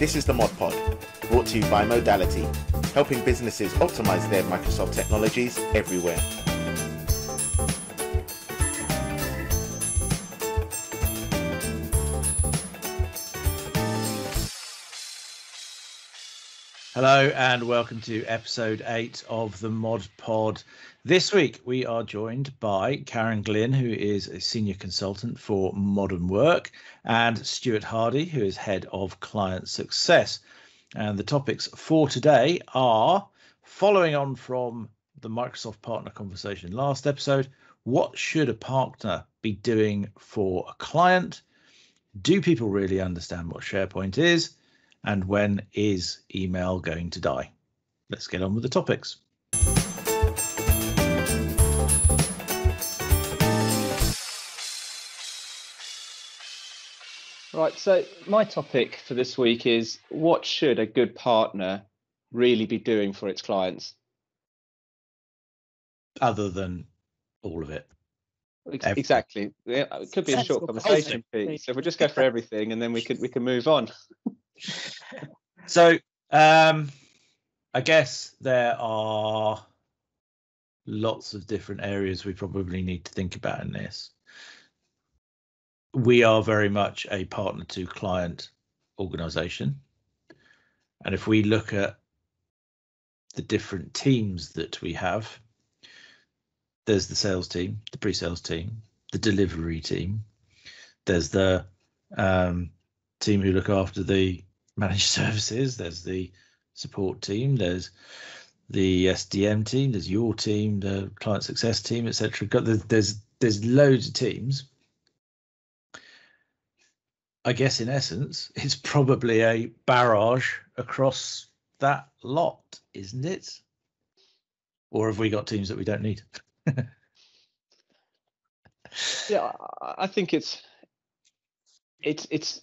This is the ModPod, brought to you by Modality, helping businesses optimize their Microsoft technologies everywhere. Hello and welcome to episode 8 of the ModPod. This week we are joined by Glynn, who is a senior consultant for Modern Work, and Stuart Hardy, who is head of client success. And the topics for today are, following on from the Microsoft partner conversation last episode, what should a partner be doing for a client? Do people really understand what SharePoint is? And when is email going to die? Let's get on with the topics. Right, so my topic for this week is, what should a good partner really be doing for its clients? Other than all of it. Exactly. Yeah, it could be a short conversation, Pete. So we'll just go for everything and then we can move on. So I guess there are lots of different areas we probably need to think about in this. We are very much a partner to client organization. And if we look at the different teams that we have, there's the sales team, the pre-sales team, the delivery team. There's the team who look after the managed services. There's the support team. There's the SDM team. There's your team, the client success team, etc. There's loads of teams. I guess in essence, it's probably a barrage across that lot, isn't it? Or have we got teams that we don't need? Yeah, I think it's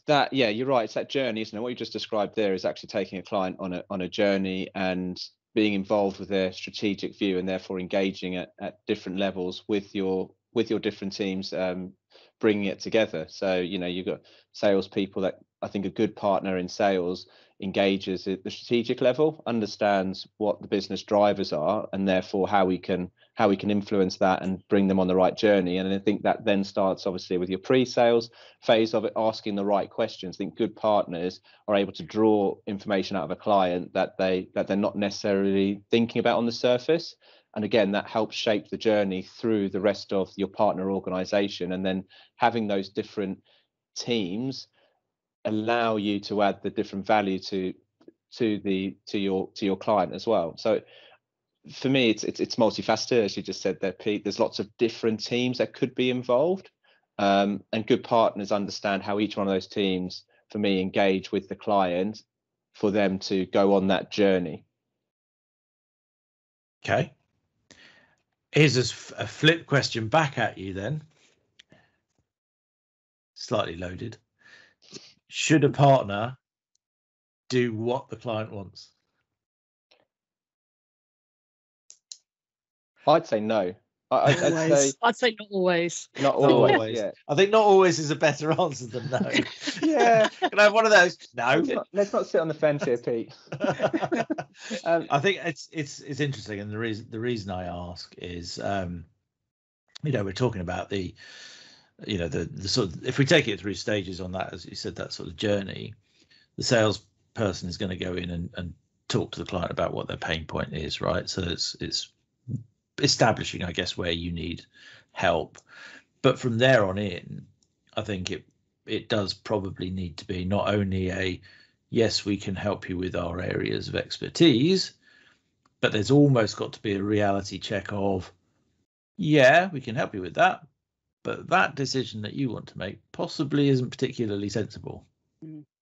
that, yeah, you're right. It's that journey, isn't it? What you just described there is actually taking a client on a journey and being involved with their strategic view, and therefore engaging at different levels with your different teams, bringing it together. So, you know, you've got salespeople that I think a good partner in sales engages at the strategic level, understands what the business drivers are, and therefore how we can influence that and bring them on the right journey. And I think that then starts obviously with your pre-sales phase of it, asking the right questions. I think good partners are able to draw information out of a client that they're not necessarily thinking about on the surface. And again, that helps shape the journey through the rest of your partner organization. And then having those different teams allow you to add the different value to your client as well. So for me, it's multifaceted, as you just said there, Pete. There's lots of different teams that could be involved, and good partners understand how each one of those teams, for me, engage with the client for them to go on that journey. Okay. Here's a flip question back at you then. Slightly loaded. Should a partner do what the client wants? I'd say no. I'd say not always. Not always. Yeah. I think not always is a better answer than no. Yeah. Can I have one of those? No. Let's not sit on the fence here, Pete. I think it's interesting, and the reason I ask is, we're talking about the sort of, if we take it through stages on that, as you said, that sort of journey, the salesperson is going to go in and talk to the client about what their pain point is, right? So it's establishing, I guess, where you need help. But from there on in, I think it does probably need to be not only a, yes, we can help you with our areas of expertise, but there's almost got to be a reality check of, yeah, we can help you with that, but that decision that you want to make possibly isn't particularly sensible.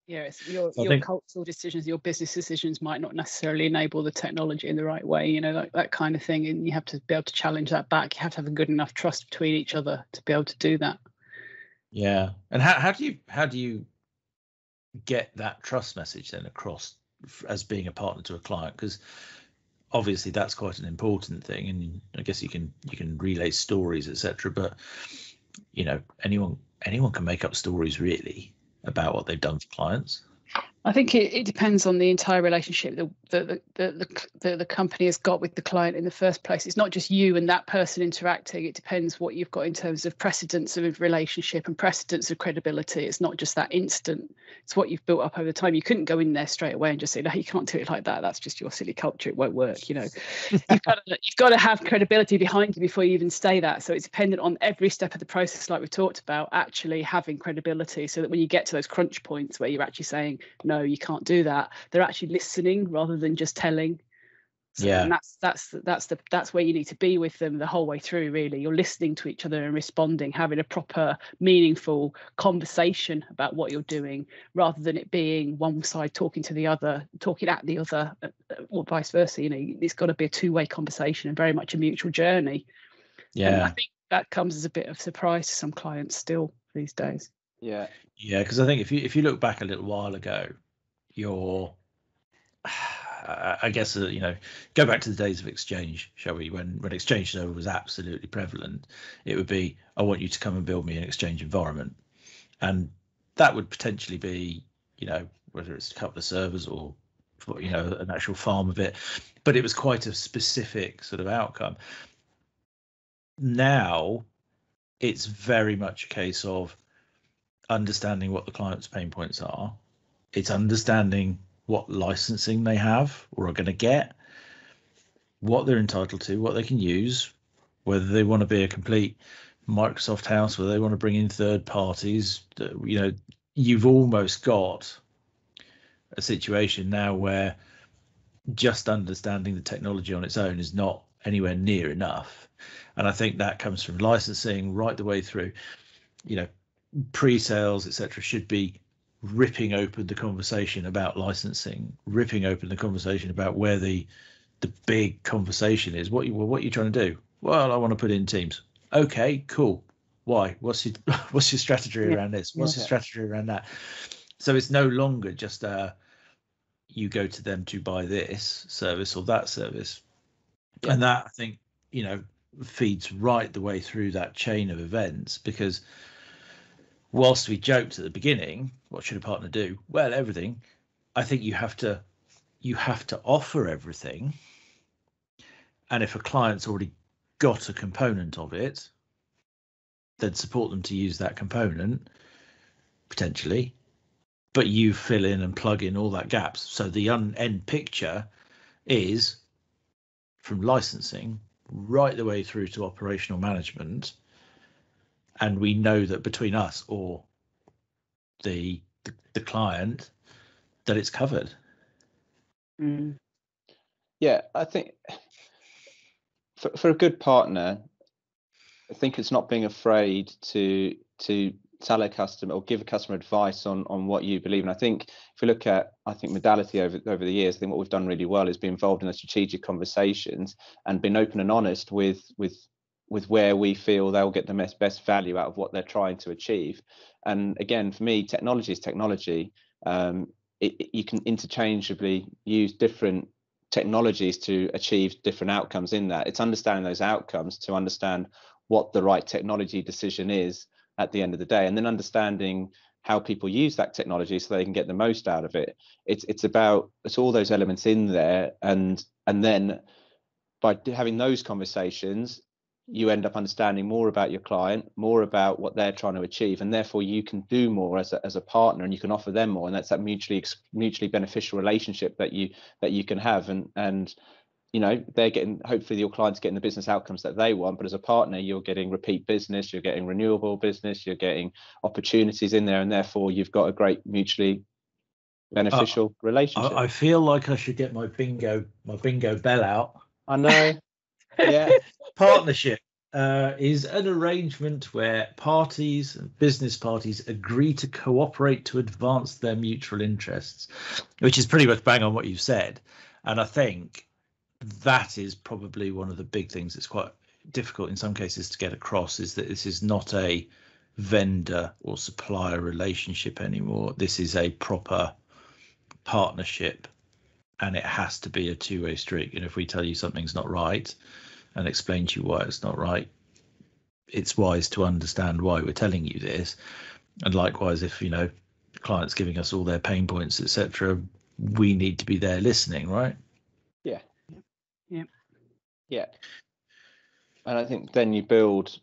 Yeah, it's your cultural decisions, your business decisions might not necessarily enable the technology in the right way, you know, that kind of thing. And you have to be able to challenge that back. You have to have a good enough trust between each other to be able to do that. Yeah. And how do you get that trust message then across as being a partner to a client? Because obviously that's quite an important thing, and I guess you can relay stories, etc. But you know, anyone can make up stories really about what they've done for clients. I think it depends on the entire relationship that the company has got with the client in the first place. It's not just you and that person interacting. It depends what you've got in terms of precedence of relationship and precedence of credibility. It's not just that instant. It's what you've built up over time. You couldn't go in there straight away and just say, no, you can't do it like that. That's just your silly culture. It won't work. You know, you've got to have credibility behind you before you even say that. So it's dependent on every step of the process, like we talked about, actually having credibility, so that when you get to those crunch points where you're actually saying, no, you can't do that, they're actually listening rather than just telling. So, yeah, and that's where you need to be with them the whole way through. Really, you're listening to each other and responding, having a proper, meaningful conversation about what you're doing, rather than it being one side talking to the other, talking at the other, or vice versa. You know, it's got to be a two-way conversation and very much a mutual journey. Yeah, and I think that comes as a bit of surprise to some clients still these days. Yeah, because I think if you look back a little while ago, I guess go back to the days of Exchange, shall we? When Exchange Server was absolutely prevalent, it would be, I want you to come and build me an Exchange environment, and that would potentially be, whether it's a couple of servers or an actual farm of it, but it was quite a specific sort of outcome. Now it's very much a case of understanding what the client's pain points are. It's understanding what licensing they have or are going to get, what they're entitled to, what they can use, whether they want to be a complete Microsoft house, whether they want to bring in third parties. You've almost got a situation now where just understanding the technology on its own is not anywhere near enough. And I think that comes from licensing right the way through. Pre-sales, etc., should be ripping open the conversation about licensing, ripping open the conversation about where the big conversation is. What are you trying to do? Well, I want to put in Teams. Okay, cool. Why? What's your strategy around this? What's your strategy around that? So it's no longer just you go to them to buy this service or that service. Yeah. And that, I think, feeds right the way through that chain of events, because whilst we joked at the beginning, what should a partner do? Well, everything. I think you have to offer everything. And if a client's already got a component of it, then support them to use that component, potentially. But you fill in and plug in all that gaps. So the end picture is from licensing right the way through to operational management. And we know that between us or the client, that it's covered. Yeah, I think for a good partner, I think it's not being afraid to tell a customer or give a customer advice on what you believe in. I think if we look at, Modality over the years, I think what we've done really well is be involved in the strategic conversations and been open and honest with where we feel they'll get the best value out of what they're trying to achieve. And again, for me, technology is technology. You can interchangeably use different technologies to achieve different outcomes in that. It's understanding those outcomes to understand what the right technology decision is at the end of the day, and then understanding how people use that technology so they can get the most out of it. It's all those elements in there, and then by having those conversations, you end up understanding more about your client, more about what they're trying to achieve, and therefore you can do more as a partner, and you can offer them more, and that's that mutually beneficial relationship that you can have, and they're getting, hopefully your client's getting the business outcomes that they want, but as a partner you're getting repeat business, you're getting renewable business, you're getting opportunities in there, and therefore you've got a great mutually beneficial relationship. I feel like I should get my bingo bell out. I know. Yeah. Partnership is an arrangement where business parties agree to cooperate to advance their mutual interests, which is pretty much bang on what you said. And I think that is probably one of the big things that's quite difficult in some cases to get across, is that this is not a vendor or supplier relationship anymore. This is a proper partnership, and it has to be a two-way street. And if we tell you something's not right and explain to you why it's not right, it's wise to understand why we're telling you this. And likewise, if clients giving us all their pain points, etc., we need to be there listening, right? Yeah. Yeah. Yeah. And I think then you build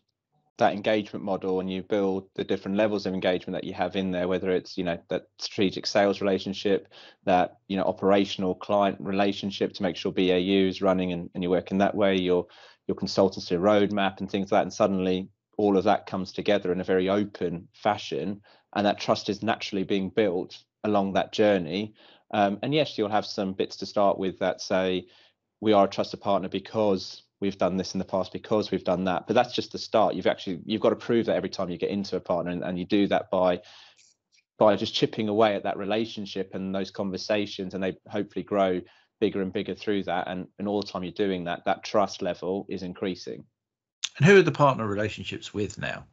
that engagement model, and you build the different levels of engagement that you have in there, whether it's, you know, that strategic sales relationship, that, you know, operational client relationship to make sure BAU is running and you're working that way, your consultancy roadmap and things like that. And suddenly all of that comes together in a very open fashion, and that trust is naturally being built along that journey. And yes, you'll have some bits to start with that say, we are a trusted partner because we've done this in the past, because we've done that. But that's just the start. You've got to prove that every time you get into a partner, and you do that by just chipping away at that relationship and those conversations, and they hopefully grow bigger and bigger through that. And all the time you're doing that, that trust level is increasing. And who are the partner relationships with now?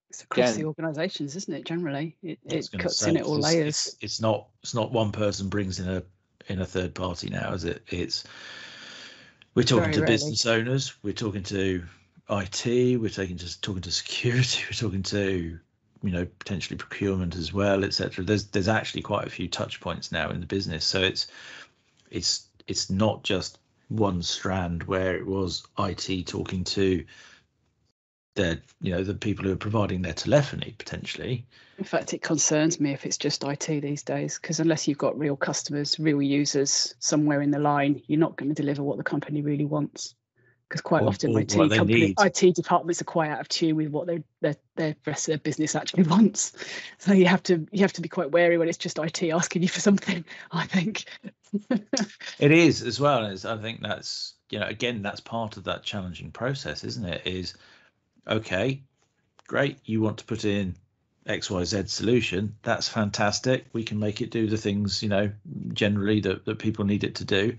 It's across the organisations, isn't it? Generally, it cuts in at all layers. It's not one person brings in a third party now, is it? We're talking to business owners, we're talking to IT, we're talking to security, we're talking to, you know, potentially procurement as well, etc. There's actually quite a few touch points now in the business, so it's not just one strand where it was IT talking to the people who are providing their telephony potentially. In fact, it concerns me if it's just IT these days, because unless you've got real customers, real users somewhere in the line, you're not going to deliver what the company really wants. Because quite often IT departments are quite out of tune with what their rest of their business actually wants. So you have to be quite wary when it's just IT asking you for something, I think. It is as well. I think that's, again, that's part of that challenging process, isn't it? Is, okay, great, you want to put in XYZ solution, that's fantastic, we can make it do the things generally that people need it to do,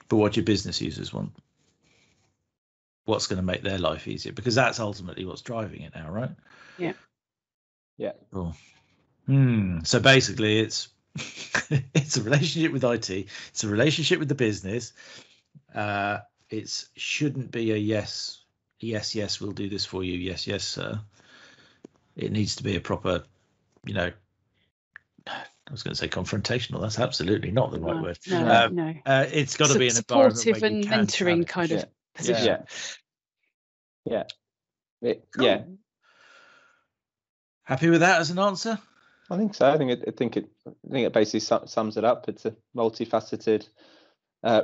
but what do your business users want? What's going to make their life easier? Because that's ultimately what's driving it now, right? Yeah. Cool. So basically it's it's a relationship with IT, it's a relationship with the business. It shouldn't be a yes, we'll do this for you, yes sir. It needs to be a proper, I was going to say confrontational. That's absolutely not the right word. No. It's got to be an supportive and mentoring kind of position. Yeah. Cool. Happy with that as an answer? I think so. I think it basically sums it up. It's a multifaceted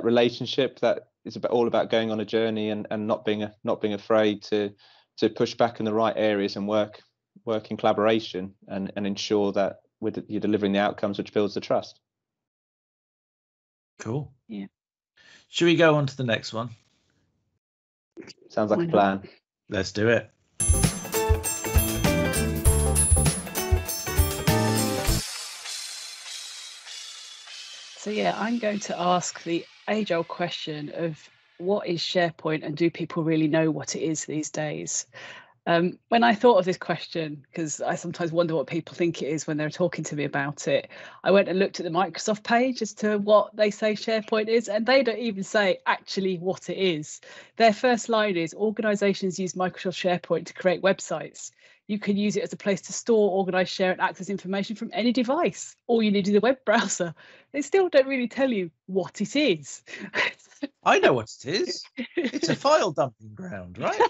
relationship that is all about going on a journey and not being afraid to push back in the right areas and work in collaboration and ensure that you're delivering the outcomes which builds the trust. Cool. Yeah. Should we go on to the next one? Sounds like a plan. Let's do it. So yeah, I'm going to ask the age-old question of what is SharePoint and do people really know what it is these days? When I thought of this question, because I sometimes wonder what people think it is when they're talking to me about it, I went and looked at the Microsoft page as to what they say SharePoint is, and they don't even say actually what it is. Their first line is organizations use Microsoft SharePoint to create websites. You can use it as a place to store, organize, share, and access information from any device. All you need is a web browser. They still don't really tell you what it is. I know what it is. It's a file dumping ground, right?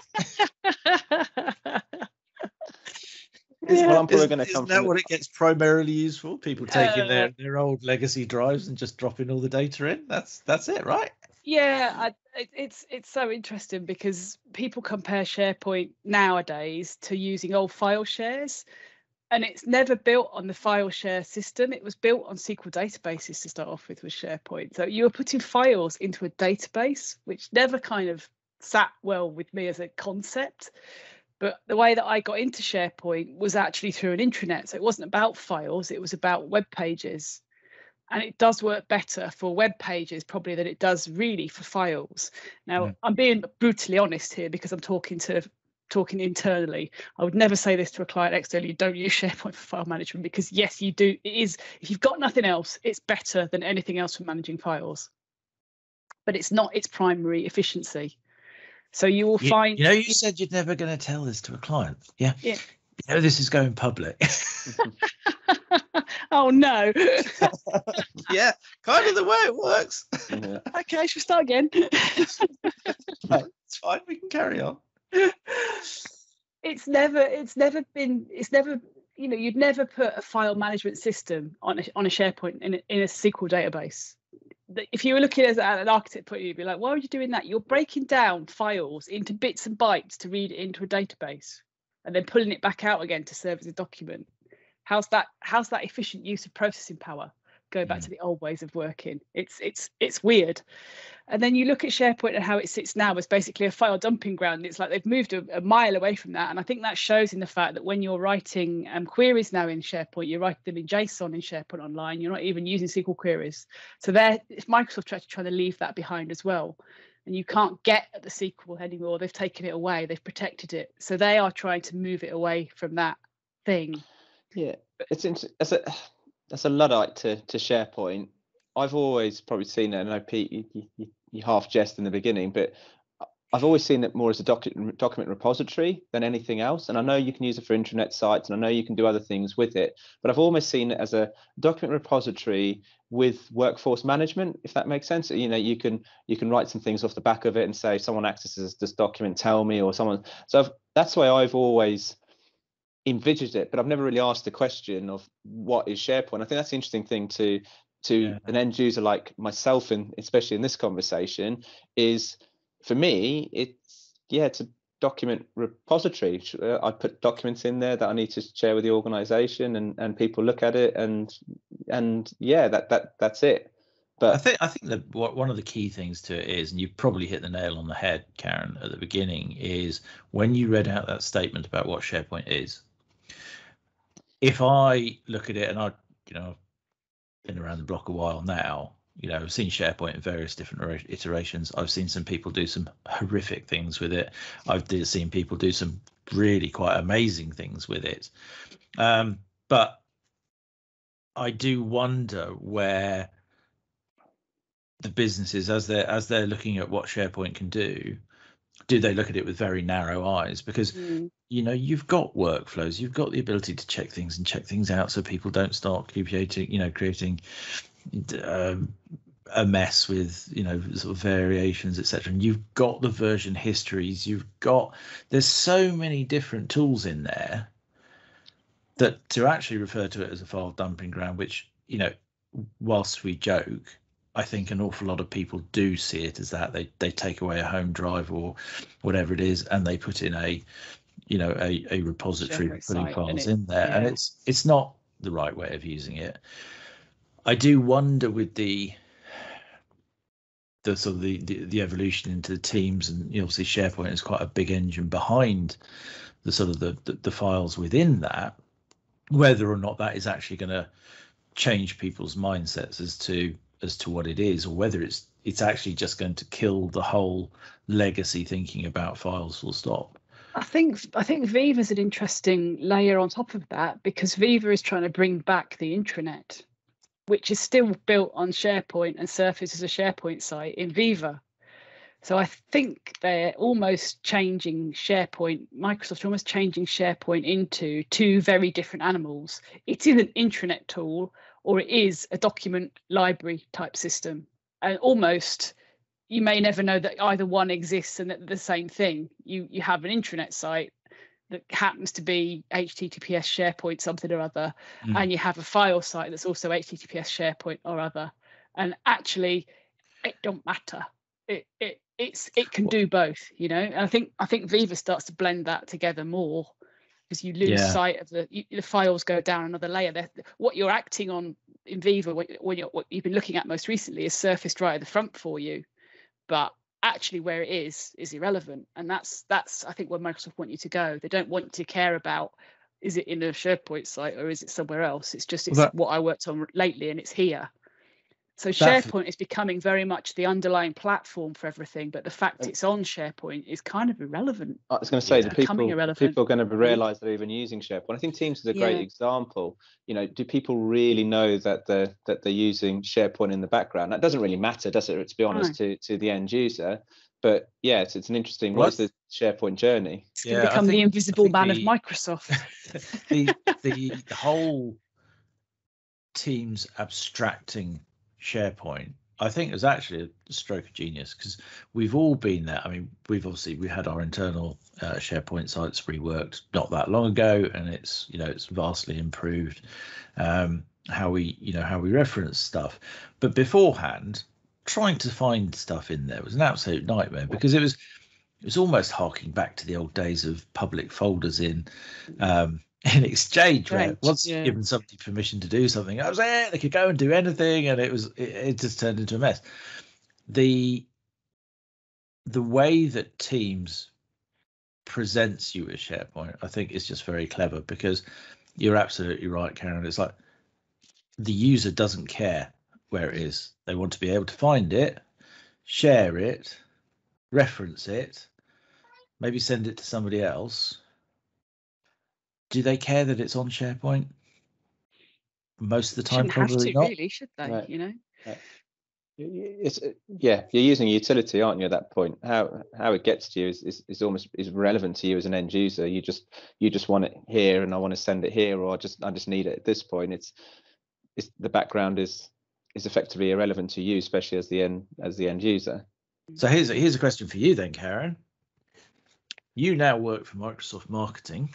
Well, I'm probably going to come. Isn't that what it gets primarily used for? People taking their old legacy drives and just dropping all the data in. That's it, right? Yeah, it's so interesting because people compare SharePoint nowadays to using old file shares, and it's never built on the file share system. It was built on SQL databases to start off with SharePoint. So you were putting files into a database, which never kind of sat well with me as a concept. But the way that I got into SharePoint was actually through an intranet. So it wasn't about files, it was about web pages. And it does work better for web pages probably than it does really for files. Now, I'm being brutally honest here because I'm talking internally. I would never say this to a client externally. You don't use SharePoint for file management because yes, you do. It is, if you've got nothing else, it's better than anything else for managing files. But it's not its primary efficiency. So you will find. You said you're never going to tell this to a client. Yeah. this is going public. Oh no. Yeah, kind of the way it works. Yeah. Okay, should we start again? Right, it's fine, we can carry on. It's never you'd never put a file management system on a SharePoint in a SQL database. If you were looking at an architect point of view, you'd be like, why are you doing that? You're breaking down files into bits and bytes to read it into a database and then pulling it back out again to serve as a document. How's that efficient use of processing power? Going back to the old ways of working. It's weird. And then you look at SharePoint and how it sits now as basically a file dumping ground. It's like they've moved a mile away from that. And I think that shows in the fact that when you're writing queries now in SharePoint, you write them in JSON in SharePoint Online. You're not even using SQL queries. So Microsoft are trying to leave that behind as well. And you can't get at the SQL anymore. They've taken it away. They've protected it. So they are trying to move it away from that thing. Yeah, it's as a Luddite to SharePoint. I've always probably seen it. I know Pete, you half jest in the beginning, but I've always seen it more as a document repository than anything else. And I know you can use it for intranet sites, and I know you can do other things with it, but I've almost seen it as a document repository with workforce management, if that makes sense. You can write some things off the back of it and say, someone accesses this document, tell me, or someone. So that's the way I've always envisaged it, but I've never really asked the question of what is SharePoint. I think that's the interesting thing to an end user like myself, and especially in this conversation, is for me it's a document repository. I put documents in there that I need to share with the organization, and people look at it, and that's it. But I think that one of the key things to it is, and you probably hit the nail on the head, Karen, at the beginning, is when you read out that statement about what SharePoint is. If I look at it, and I've been around the block a while now, I've seen SharePoint in various different iterations. I've seen some people do some horrific things with it. I've seen people do some really quite amazing things with it. But I do wonder where the businesses, as they're looking at what SharePoint can do they look at it with very narrow eyes? Because you've got workflows, you've got the ability to check things and check things out so people don't start creating a mess with sort of variations, etc. And you've got the version histories, there's so many different tools in there that to actually refer to it as a file dumping ground, which whilst we joke, I think an awful lot of people do see it as that. They take away a home drive or whatever it is, and they put in a repository putting files in there, and it's not the right way of using it. I do wonder with the sort of the evolution into the teams, and obviously SharePoint is quite a big engine behind the sort of the files within that, whether or not that is actually going to change people's mindsets as to what it is, or whether it's actually just going to kill the whole legacy thinking about files full stop. I think Viva is an interesting layer on top of that, because Viva is trying to bring back the intranet, which is still built on SharePoint and Surface as a SharePoint site in Viva. So I think they're almost changing SharePoint, Microsoft almost changing SharePoint into two very different animals. It's either an intranet tool or it is a document library type system. And almost, you may never know that either one exists and that they're the same thing. You have an intranet site that happens to be HTTPS SharePoint something or other, and you have a file site that's also HTTPS SharePoint or other. And actually, it don't matter. It can do both, And I think Viva starts to blend that together more, because you lose sight of the files go down another layer. What you're acting on in Viva, what you've been looking at most recently, is surfaced right at the front for you, but actually where it is irrelevant. And that's I think where Microsoft want you to go. They don't want you to care about, is it in a SharePoint site or is it somewhere else? It's just what I worked on lately, and it's here. So SharePoint is becoming very much the underlying platform for everything, but the fact it's on SharePoint is kind of irrelevant. I was going to say that people are going to realise they're even using SharePoint. I think Teams is a great example. Do people really know that they're using SharePoint in the background? That doesn't really matter, does it? To be honest, to the end user. But yeah, it's an interesting. What is the SharePoint journey? It's going to become the invisible man of Microsoft. the whole Teams abstracting SharePoint, I think, is actually a stroke of genius, because we've all been there. I mean, we had our internal SharePoint sites reworked not that long ago, and it's vastly improved how we reference stuff. But beforehand, trying to find stuff in there was an absolute nightmare, because it was almost harking back to the old days of public folders in Exchange, where once you've given somebody permission to do something, I was there, they could go and do anything, and it just turned into a mess. The way that Teams presents you as SharePoint, I think, is just very clever, because you're absolutely right, Karen. It's like the user doesn't care where it is. They want to be able to find it, share it, reference it, maybe send it to somebody else. Do they care that it's on SharePoint? Most of the time, probably not. Really, should they? Right. Right. You're using a utility, aren't you? At that point, how it gets to you is almost relevant to you as an end user. You just want it here, and I want to send it here, or I just need it at this point. It's the background is effectively irrelevant to you, especially as the end user. So here's a question for you then, Karen. You now work for Microsoft Marketing.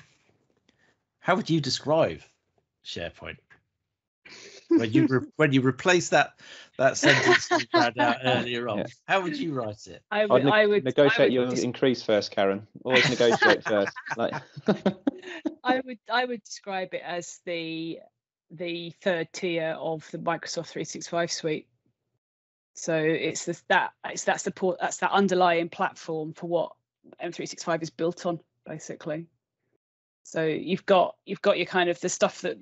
How would you describe SharePoint? When you replace that sentence you found out earlier on, how would you write it? I would negotiate your increase first, Karen. Always negotiate first. Like I would describe it as the third tier of the Microsoft 365 suite. So it's that underlying platform for what M365 is built on, basically. So you've got your kind of the stuff that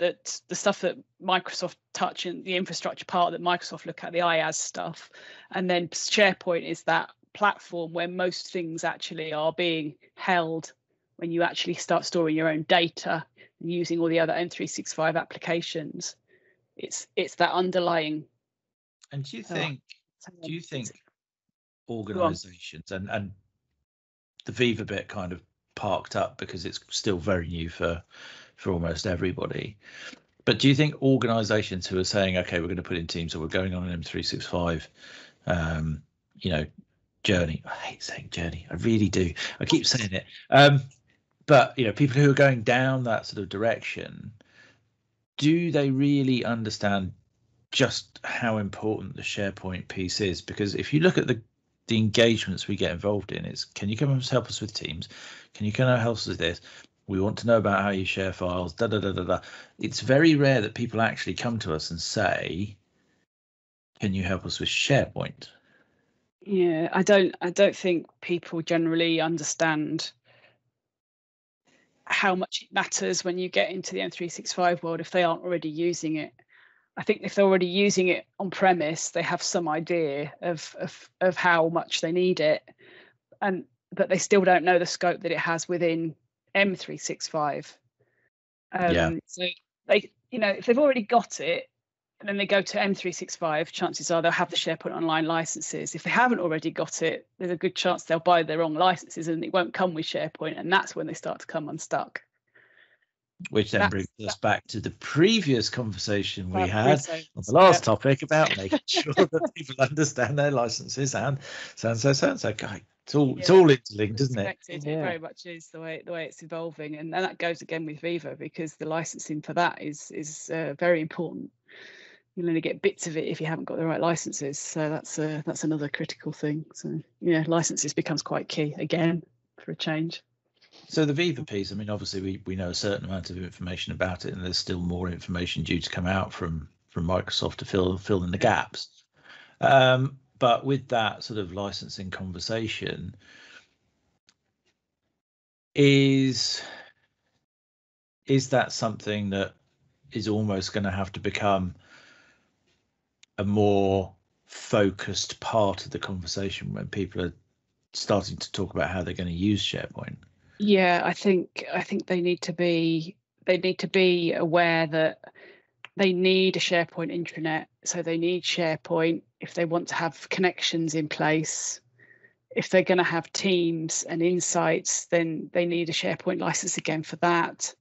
Microsoft touch, and the infrastructure part that Microsoft look at, the IaaS stuff, and then SharePoint is that platform where most things actually are being held when you actually start storing your own data and using all the other M365 applications. It's that underlying. And do you think organizations and the Viva bit kind of parked up because it's still very new for almost everybody, but do you think organizations who are saying, okay, we're going to put in Teams, or we're going on an M365 journey, I hate saying journey, I really do, I keep saying it, but people who are going down that sort of direction, do they really understand just how important the SharePoint piece is? Because if you look at the engagements we get involved in, it's, can you come and help us with Teams? Can you come and help us with this? We want to know about how you share files. It's very rare that people actually come to us and say, can you help us with SharePoint? Yeah, I don't think people generally understand how much it matters when you get into the M365 world if they aren't already using it. I think if they're already using it on premise, they have some idea of how much they need it, but they still don't know the scope that it has within M365. So they, if they've already got it, and then they go to M365, chances are they'll have the SharePoint Online licenses. If they haven't already got it, there's a good chance they'll buy their wrong licenses and it won't come with SharePoint, and that's when they start to come unstuck. Which then brings us back to the previous conversation we had on the last topic about making sure that people understand their licenses and so. It's all interlinked, isn't it? It very much is the way it's evolving, and that goes again with Viva, because the licensing for that is very important. You'll only get bits of it if you haven't got the right licenses, so that's another critical thing. So licenses becomes quite key again for a change. So the Viva piece, I mean, obviously we know a certain amount of information about it, and there's still more information due to come out from Microsoft to fill in the gaps. But with that sort of licensing conversation, is that something that is almost going to have to become a more focused part of the conversation when people are starting to talk about how they're going to use SharePoint? Yeah, I think they need to be aware that they need a SharePoint intranet. So they need SharePoint if they want to have connections in place. if they're going to have Teams and Insights, then they need a SharePoint license again for that.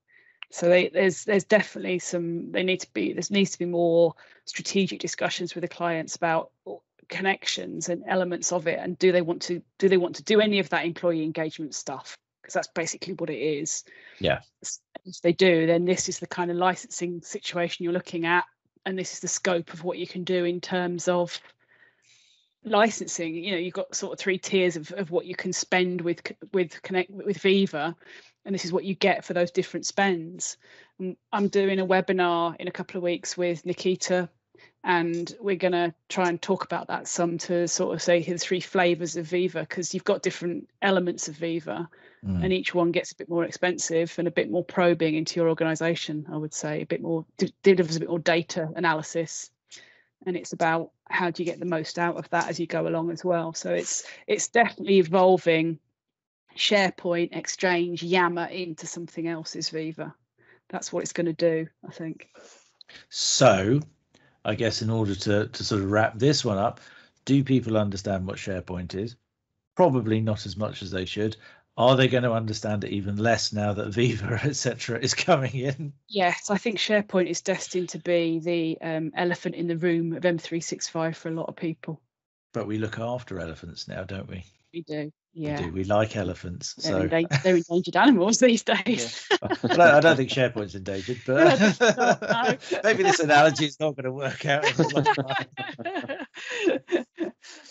So there's definitely there needs to be more strategic discussions with the clients about connections and elements of it, and do they want to do any of that employee engagement stuff, because that's basically what it is. Yeah. If they do, then this is the kind of licensing situation you're looking at, and this is the scope of what you can do in terms of licensing. You've got sort of 3 tiers of what you can spend with Viva, and this is what you get for those different spends. I'm doing a webinar in a couple of weeks with Nikita, and we're going to try and talk about that some, to sort of say, here's 3 flavors of Viva, because you've got different elements of Viva, and each one gets a bit more expensive and a bit more probing into your organization. I would say a bit more, delivers a bit more data analysis, and it's about how do you get the most out of that as you go along as well. So it's definitely evolving SharePoint, Exchange, Yammer into something else is Viva. That's what it's going to do, I think. So I guess in order to sort of wrap this one up, do people understand what SharePoint is? Probably not as much as they should. Are they going to understand it even less now that Viva, etc., is coming in? Yes, I think SharePoint is destined to be the elephant in the room of M365 for a lot of people. But we look after elephants now, don't we? We do. Yeah. We do. We like elephants. They're endangered animals these days. Yeah. Well, I don't think SharePoint's endangered, but no. Maybe this analogy is not going to work out.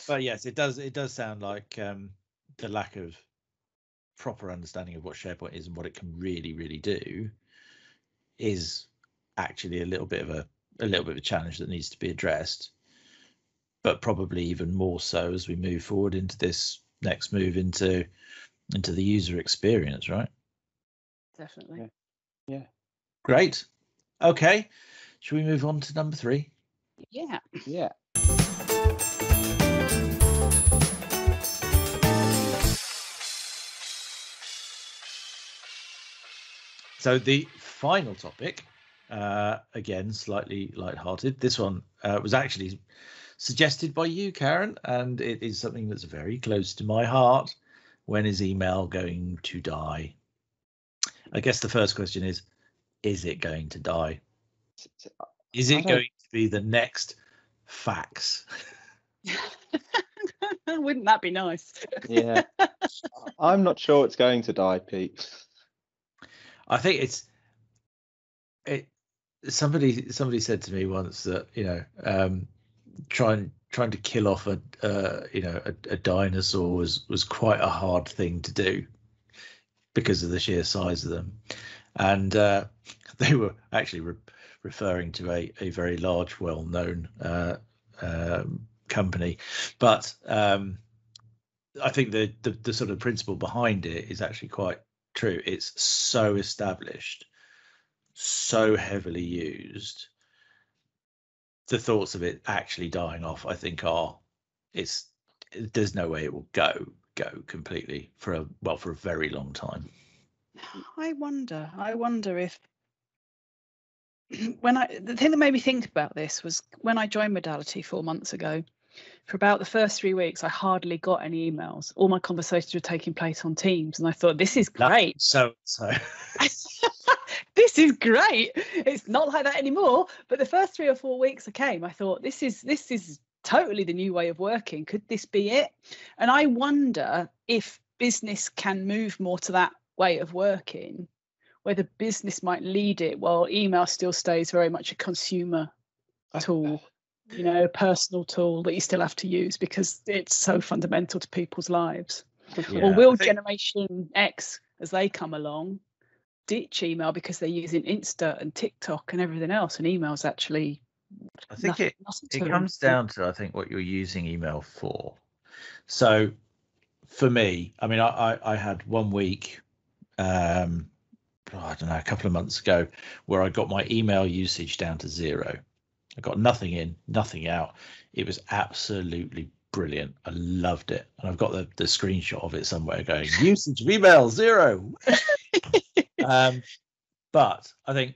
But yes, it does sound like the lack of proper understanding of what SharePoint is and what it can really do is actually a little bit of a challenge that needs to be addressed, but probably even more so as we move forward into this next move into the user experience, right? Definitely. Yeah. Great. Okay, should we move on to number 3? Yeah. So the final topic, again, slightly lighthearted. This one was actually suggested by you, Karen, and it is something that's very close to my heart. When is email going to die? I guess the first question is it going to die? Is it going to be the next fax? Wouldn't that be nice? Yeah. I'm not sure it's going to die, Pete. I think somebody said to me once that trying to kill off a dinosaur was quite a hard thing to do because of the sheer size of them, and they were actually referring to a very large, well-known company, but I think the sort of principle behind it is actually quite true. It's so established, so heavily used. The thoughts of it actually dying off, I think, there's no way it will go completely for a very long time. I wonder if the thing that made me think about this was when I joined Modality 4 months ago. For about the first 3 weeks, I hardly got any emails. All my conversations were taking place on Teams, and I thought, this is great. So this is great. It's not like that anymore. But the first 3 or 4 weeks I came, I thought, this is totally the new way of working. Could this be it? And I wonder if business can move more to that way of working, whether business might lead it while email still stays very much a consumer tool. A personal tool that you still have to use because it's so fundamental to people's lives. Yeah, or will Generation X, as they come along, ditch email because they're using Insta and TikTok and everything else, and email's actually I think it comes down to what you're using email for. So for me, I mean, I had 1 week I don't know, a couple of months ago, where I got my email usage down to 0. I got nothing in, nothing out. It was absolutely brilliant. I loved it. And I've got the screenshot of it somewhere going, usage of email 0. But I think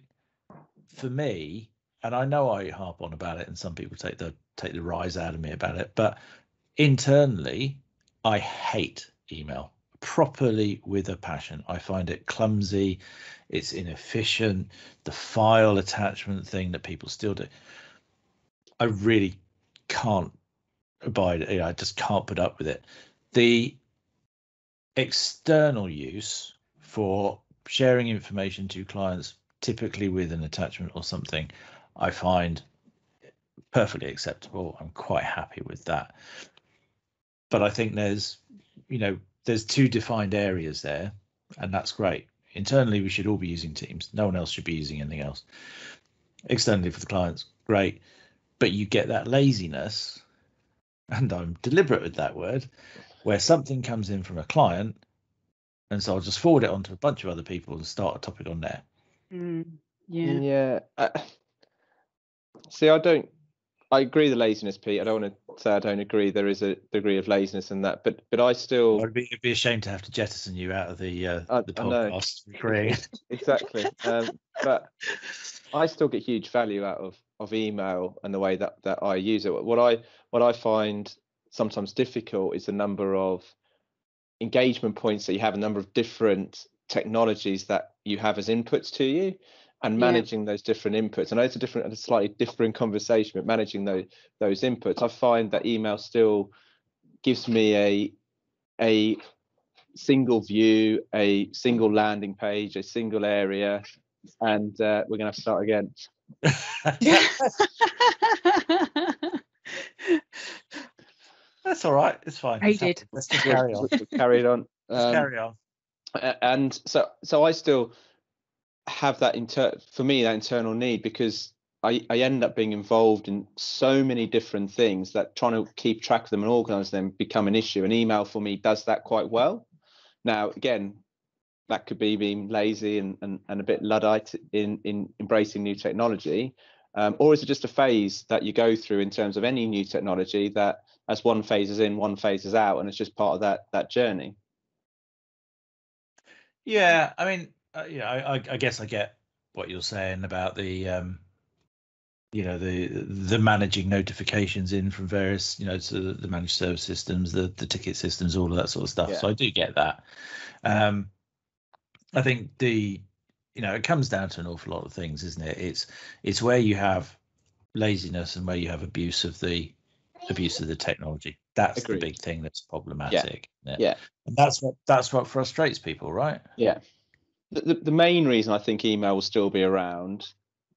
for me, and I know I harp on about it and some people take the rise out of me about it, but internally, I hate email properly with a passion. I find it clumsy, it's inefficient, the file attachment thing that people still do. I really can't abide it. I just can't put up with it. The external use for sharing information to clients, typically with an attachment or something, I find perfectly acceptable. I'm quite happy with that. But I think there's two defined areas there, and that's great. Internally, we should all be using Teams. No one else should be using anything else. Externally for the clients, great. But you get that laziness, and I'm deliberate with that word, where something comes in from a client, and so I'll just forward it on to a bunch of other people and start a topic on there. Yeah. See, I agree the laziness, Pete. I don't want to say I don't agree. There is a degree of laziness in that, but I still. It'd be a shame to have to jettison you out of the podcast. Exactly. But I still get huge value out of email and the way that I use it. What I find sometimes difficult is the number of engagement points that you have, a number of different technologies that you have as inputs to you, and managing those different inputs. I know it's a slightly different conversation, but managing those inputs, I find that email still gives me a single view, a single landing page, a single area, and we're going to have to start again. That's all right. It's fine. He did. Let's just carry on. Carry it on. Carry on. And so I still have that that internal need, because I end up being involved in so many different things that trying to keep track of them and organize them become an issue. And email for me does that quite well. Now, again, that could be being lazy and a bit Luddite in embracing new technology. Or is it just a phase that you go through in terms of any new technology, that as one phase is in, one phase is out, and it's just part of that journey? Yeah, I mean, I guess I get what you're saying about the the managing notifications in from various, so the managed service systems, the ticket systems, all of that sort of stuff. Yeah. So I do get that. I think it comes down to an awful lot of things, isn't it? It's where you have laziness and where you have abuse of the technology. That's Agreed. The big thing that's problematic. Yeah. And that's what frustrates people, right? Yeah. The main reason I think email will still be around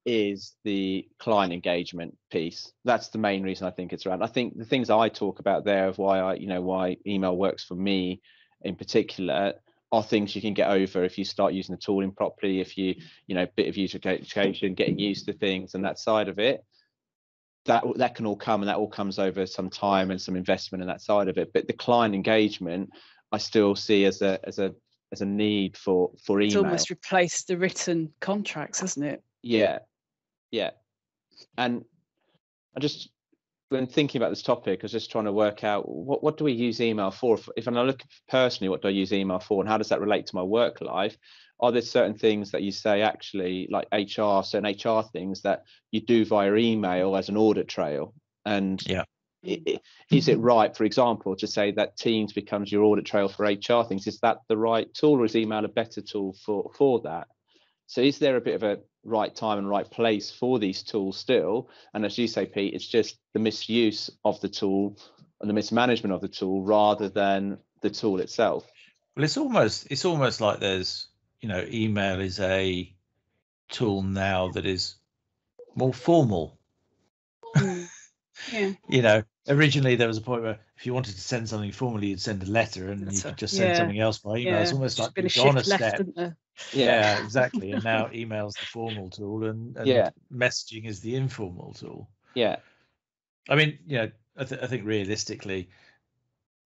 is the client engagement piece. That's the main reason I think it's around. I think the things I talk about there of why email works for me in particular are things you can get over if you start using the tooling properly, if you bit of user education, getting used to things, and that side of it. That can all come, and that all comes over some time and some investment in that side of it. But the client engagement, I still see as a need for email. It's almost replaced the written contracts, hasn't it? Yeah. And I just, when thinking about this topic, I was just trying to work out what do we use email for? If I look personally, what do I use email for, and how does that relate to my work life? Are there certain things that you say actually, like certain HR things that you do via email as an audit trail? And is it right, for example, to say that Teams becomes your audit trail for HR things? Is that the right tool, or is email a better tool for that? So is there a bit of a right time and right place for these tools still? And as you say, Pete, it's just the misuse of the tool and the mismanagement of the tool rather than the tool itself. Well, it's almost like there's, email is a tool now that is more formal. Yeah. Originally there was a point where if you wanted to send something formally, you'd send a letter, and you could just send something else by email. It's almost like we've gone a step. Yeah, exactly. And now email's the formal tool, and messaging is the informal tool. Yeah. I mean, I think realistically,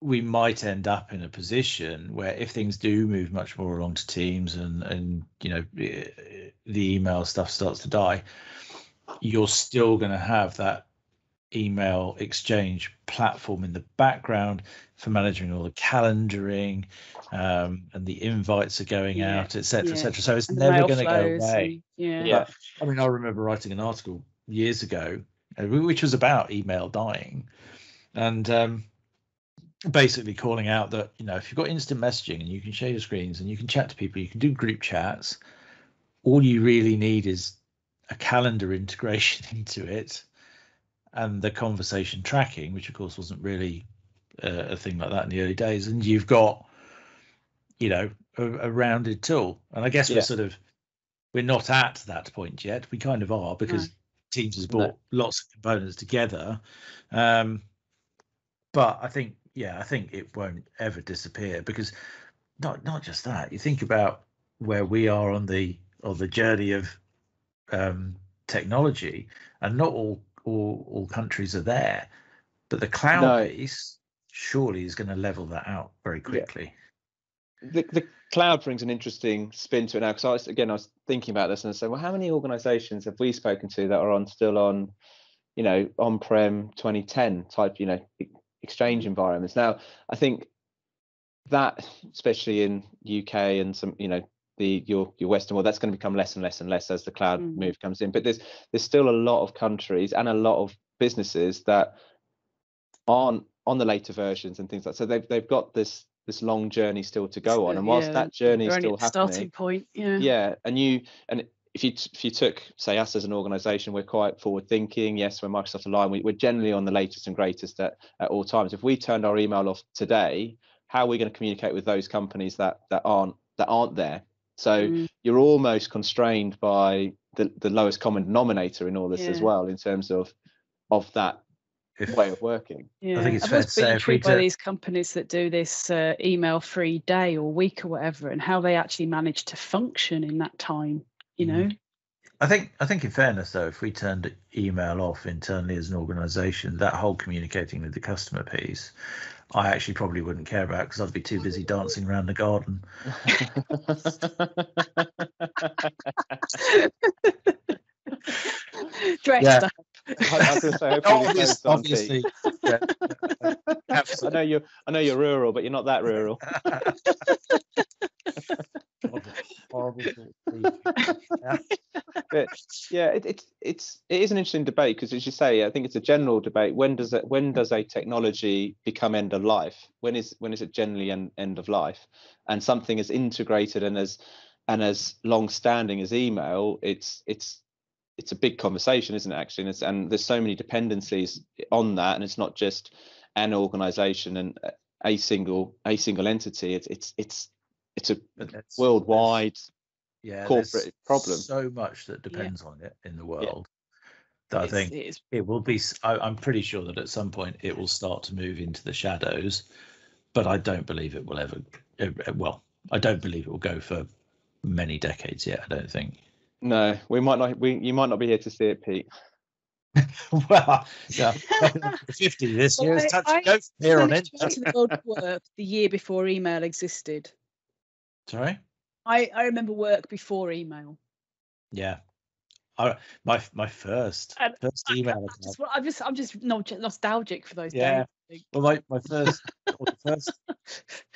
we might end up in a position where if things do move much more along to Teams and the email stuff starts to die, you're still going to have that email exchange platform in the background for managing all the calendaring, and the invites are going out, etc., etc. So it's never going to go away. But, I mean, I remember writing an article years ago, which was about email dying, and basically calling out that, you know, if you've got instant messaging and you can share your screens and you can chat to people, you can do group chats, all you really need is a calendar integration into it and the conversation tracking, which of course wasn't really a thing like that in the early days, and you've got, you know, a rounded tool. And I guess we're not at that point yet. We kind of are, because Teams has brought lots of components together. But I think it won't ever disappear, because not just that. You think about where we are on the journey of technology, and not all countries are there, but the cloud piece surely is going to level that out very quickly. The cloud brings an interesting spin to it now, because I was thinking about this and I said, well, how many organizations have we spoken to that are still on, you know, on-prem 2010 type, you know, exchange environments? Now, I think that, especially in UK and some, you know, your Western world, that's going to become less and less and less as the cloud move comes in. But there's still a lot of countries and a lot of businesses that aren't on the later versions and things like that. So they've got this long journey still to go on, and whilst that journey is still happening, starting point, and if you took, say, us as an organization, we're quite forward thinking. Yes, we're Microsoft aligned, we're generally on the latest and greatest at all times. If we turned our email off today, how are we going to communicate with those companies that aren't there? So you're almost constrained by the lowest common denominator in all this as well, in terms of that way of working. I think it's fair to say, intrigued by these companies that do this email-free day or week or whatever, and how they actually manage to function in that time. You know, I think in fairness, though, if we turned email off internally as an organisation, that whole communicating with the customer piece, I actually probably wouldn't care about, because I'd be too busy dancing around the garden. Dressed up. I was going to say, obviously. I know you're rural, but you're not that rural. But yeah, it is an interesting debate, because, as you say, I think it's a general debate. When does a technology become end of life? When is it generally end of life? And something as integrated and as long standing as email, it's a big conversation, isn't it, actually? And there's so many dependencies on that, and it's not just an organization and a single entity. It's a worldwide corporate problem. So much that depends on it in the world that I think it will be. I'm pretty sure that at some point it will start to move into the shadows, but I don't believe it will ever. Well, I don't believe it will go for many decades yet. I don't think. No, you might not be here to see it, Pete. Well, yeah, 50 this year. It's touch and go from here on in. The world work the year before email existed. Sorry? I remember work before email. Yeah. My first email. I'm just nostalgic for those days. Well, the first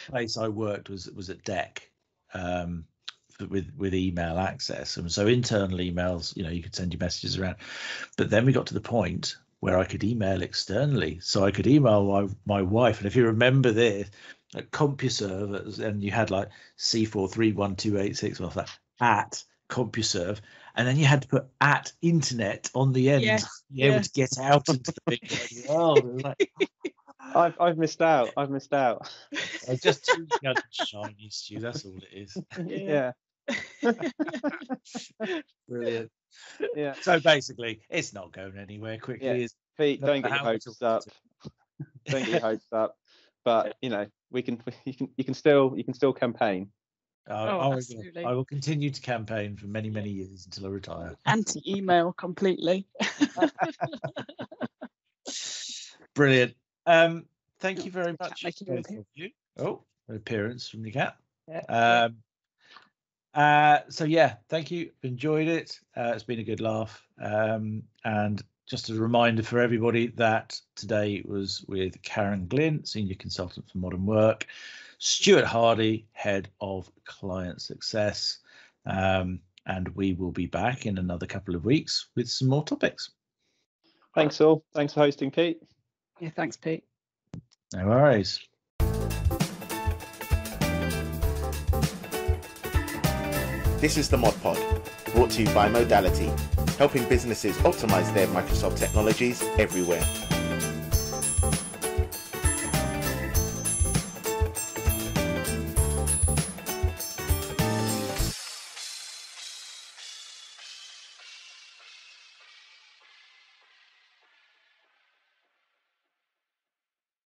place I worked was at DEC, with email access, and so internal emails, you know, you could send your messages around, but then we got to the point where I could email externally. So I could email my wife, and if you remember this, like CompuServe, and you had like C4312861 off that at CompuServe, and then you had to put at internet on the end to be able to get out into the big world. Like, I've missed out. I'm just too young and shiny, Stu. That's all it is. Yeah. Brilliant. Yeah. So basically, it's not going anywhere quickly. Yeah. Pete, don't get your hopes up. Don't get your hopes up. But you know, you can still campaign. I will continue to campaign for many years until I retire. Anti-email completely. Brilliant. Thank you very much. Both of you. Oh, an appearance from the cat. So yeah, thank you. Enjoyed it. It's been a good laugh. And just a reminder for everybody that today was with Karen Glynn, Senior Consultant for Modern Work, Stuart Hardy, Head of Client Success, and we will be back in another couple of weeks with some more topics. Thanks all. Thanks for hosting, Pete. Yeah, thanks, Pete. No worries. This is the ModPod, brought to you by Modality, helping businesses optimize their Microsoft technologies everywhere.